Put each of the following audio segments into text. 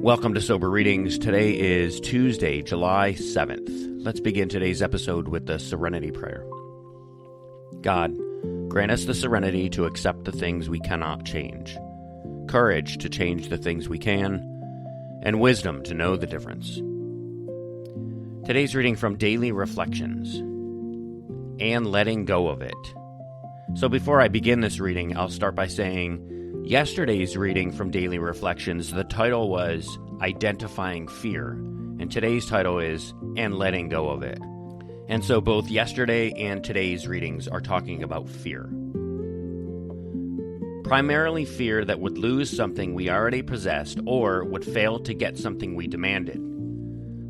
Welcome to Sober Readings. Today is Tuesday, July 7th. Let's begin today's episode with the Serenity Prayer. God, grant us the serenity to accept the things we cannot change, courage to change the things we can, and wisdom to know the difference. Today's reading from Daily Reflections, and letting go of it. So before I begin this reading, I'll start by saying, yesterday's reading from Daily Reflections, the title was Identifying Fear, and today's title is And Letting Go of It. And so both yesterday and today's readings are talking about fear. Primarily fear that would lose something we already possessed or would fail to get something we demanded.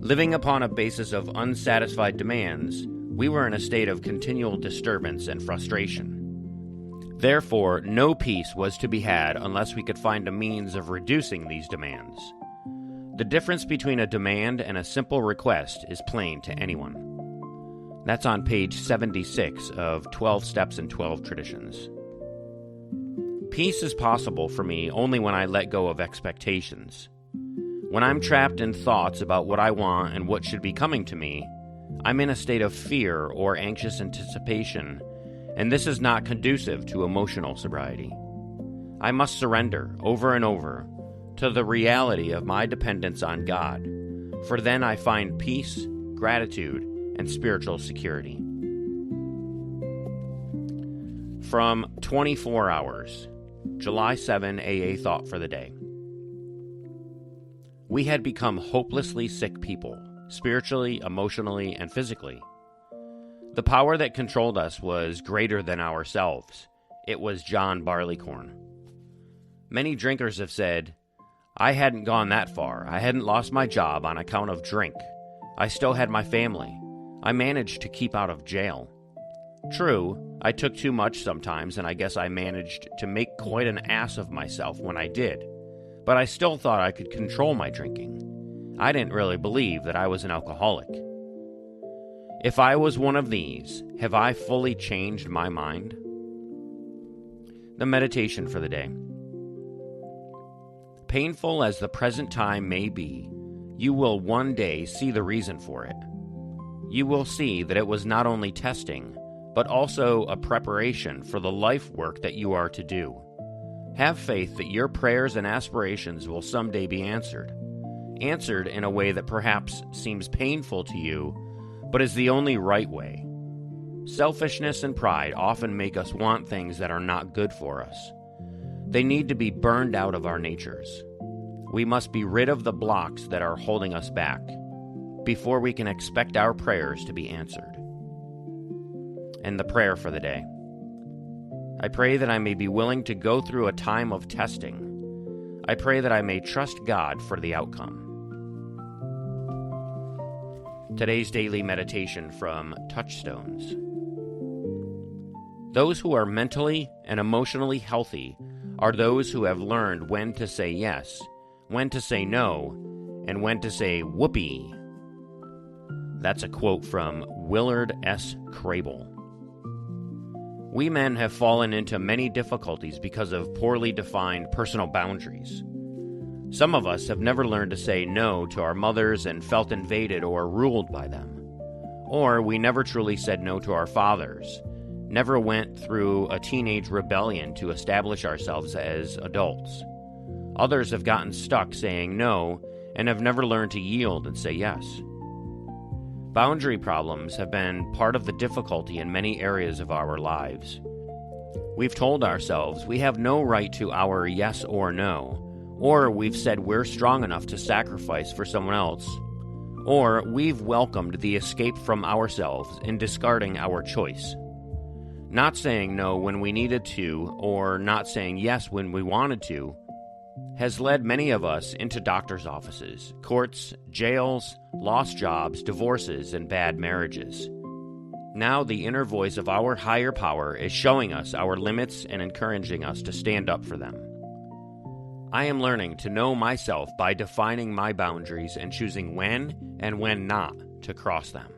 Living upon a basis of unsatisfied demands, we were in a state of continual disturbance and frustration. Therefore, no peace was to be had unless we could find a means of reducing these demands. The difference between a demand and a simple request is plain to anyone. That's on page 76 of 12 Steps and 12 Traditions. Peace is possible for me only when I let go of expectations. When I'm trapped in thoughts about what I want and what should be coming to me, I'm in a state of fear or anxious anticipation, and this is not conducive to emotional sobriety. I must surrender over and over to the reality of my dependence on God, for then I find peace, gratitude, and spiritual security. From 24 Hours, July 7 AA Thought for the Day. We had become hopelessly sick people, spiritually, emotionally, and physically. The power that controlled us was greater than ourselves. It was John Barleycorn. Many drinkers have said, I hadn't gone that far. I hadn't lost my job on account of drink. I still had my family. I managed to keep out of jail. True, I took too much sometimes, and I guess I managed to make quite an ass of myself when I did. But I still thought I could control my drinking. I didn't really believe that I was an alcoholic. If I was one of these, have I fully changed my mind? The meditation for the day. Painful as the present time may be, you will one day see the reason for it. You will see that it was not only testing, but also a preparation for the life work that you are to do. Have faith that your prayers and aspirations will someday be answered. Answered in a way that perhaps seems painful to you, but is the only right way. Selfishness and pride often make us want things that are not good for us. They need to be burned out of our natures. We must be rid of the blocks that are holding us back before we can expect our prayers to be answered. And the prayer for the day. I pray that I may be willing to go through a time of testing. I pray that I may trust God for the outcome. Today's daily meditation from Touchstones. Those who are mentally and emotionally healthy are those who have learned when to say yes, when to say no, and when to say whoopee. That's a quote from Willard S. Crable. We men have fallen into many difficulties because of poorly defined personal boundaries. Some of us have never learned to say no to our mothers and felt invaded or ruled by them. Or we never truly said no to our fathers, never went through a teenage rebellion to establish ourselves as adults. Others have gotten stuck saying no and have never learned to yield and say yes. Boundary problems have been part of the difficulty in many areas of our lives. We've told ourselves we have no right to our yes or no, or we've said we're strong enough to sacrifice for someone else, or we've welcomed the escape from ourselves in discarding our choice. Not saying no when we needed to, or not saying yes when we wanted to, has led many of us into doctor's offices, courts, jails, lost jobs, divorces, and bad marriages. Now the inner voice of our higher power is showing us our limits and encouraging us to stand up for them. I am learning to know myself by defining my boundaries and choosing when and when not to cross them.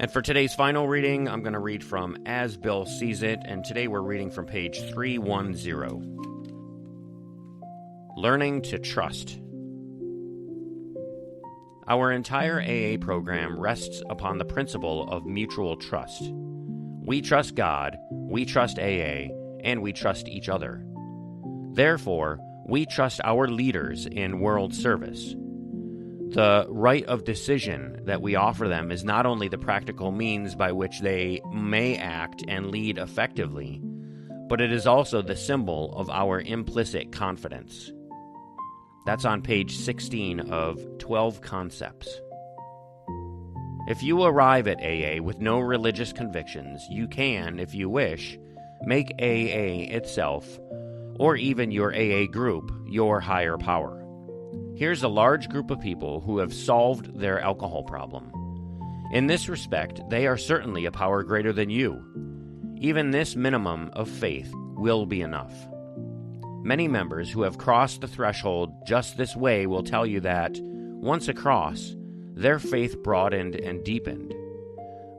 And for today's final reading, I'm going to read from As Bill Sees It, and today we're reading from page 310. Learning to trust. Our entire AA program rests upon the principle of mutual trust. We trust God, we trust AA, and we trust each other. Therefore, we trust our leaders in world service. The right of decision that we offer them is not only the practical means by which they may act and lead effectively, but it is also the symbol of our implicit confidence. That's on page 16 of 12 Concepts. If you arrive at AA with no religious convictions, you can, if you wish, make AA itself, or even your AA group, your higher power. Here's a large group of people who have solved their alcohol problem. In this respect, they are certainly a power greater than you. Even this minimum of faith will be enough. Many members who have crossed the threshold just this way will tell you that, once across, their faith broadened and deepened.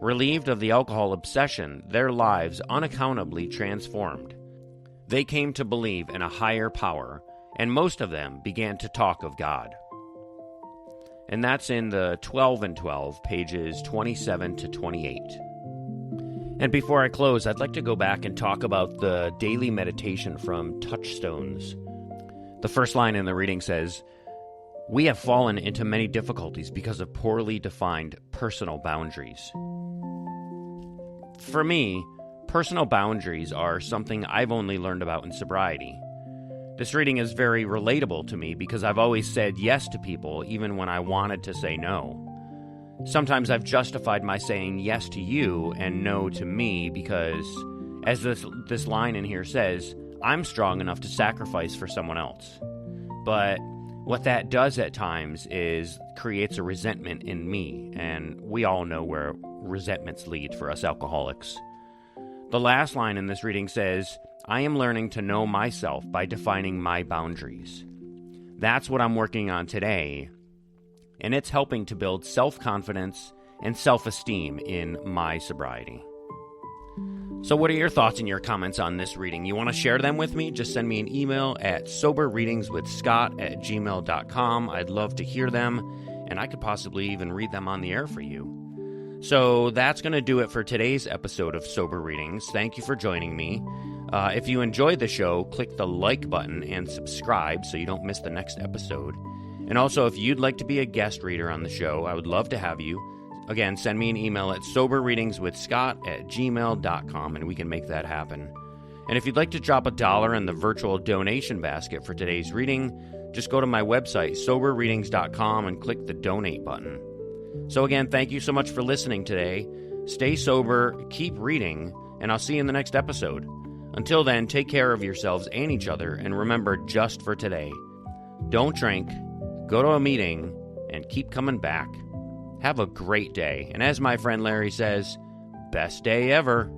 Relieved of the alcohol obsession, their lives unaccountably transformed. They came to believe in a higher power, and most of them began to talk of God. And that's in the 12 and 12, pages 27 to 28. And before I close, I'd like to go back and talk about the daily meditation from Touchstones. The first line in the reading says, "We have fallen into many difficulties because of poorly defined personal boundaries." For me, personal boundaries are something I've only learned about in sobriety. This reading is very relatable to me because I've always said yes to people even when I wanted to say no. Sometimes I've justified my saying yes to you and no to me because, as this line in here says, I'm strong enough to sacrifice for someone else. But what that does at times is creates a resentment in me, and we all know where resentments lead for us alcoholics. The last line in this reading says, I am learning to know myself by defining my boundaries. That's what I'm working on today, and it's helping to build self-confidence and self-esteem in my sobriety. So what are your thoughts and your comments on this reading? You want to share them with me? Just send me an email at soberreadingswithscott@gmail.com. I'd love to hear them, and I could possibly even read them on the air for you. So that's going to do it for today's episode of Sober Readings. Thank you for joining me. If you enjoyed the show, click the like button and subscribe so you don't miss the next episode. And also, if you'd like to be a guest reader on the show, I would love to have you. Again, send me an email at soberreadingswithscott@gmail.com and we can make that happen. And if you'd like to drop $1 in the virtual donation basket for today's reading, just go to my website, soberreadings.com, and click the donate button. So again, thank you so much for listening today. Stay sober, keep reading, and I'll see you in the next episode. Until then, take care of yourselves and each other, and remember, just for today, don't drink, go to a meeting, and keep coming back. Have a great day, and as my friend Larry says, best day ever.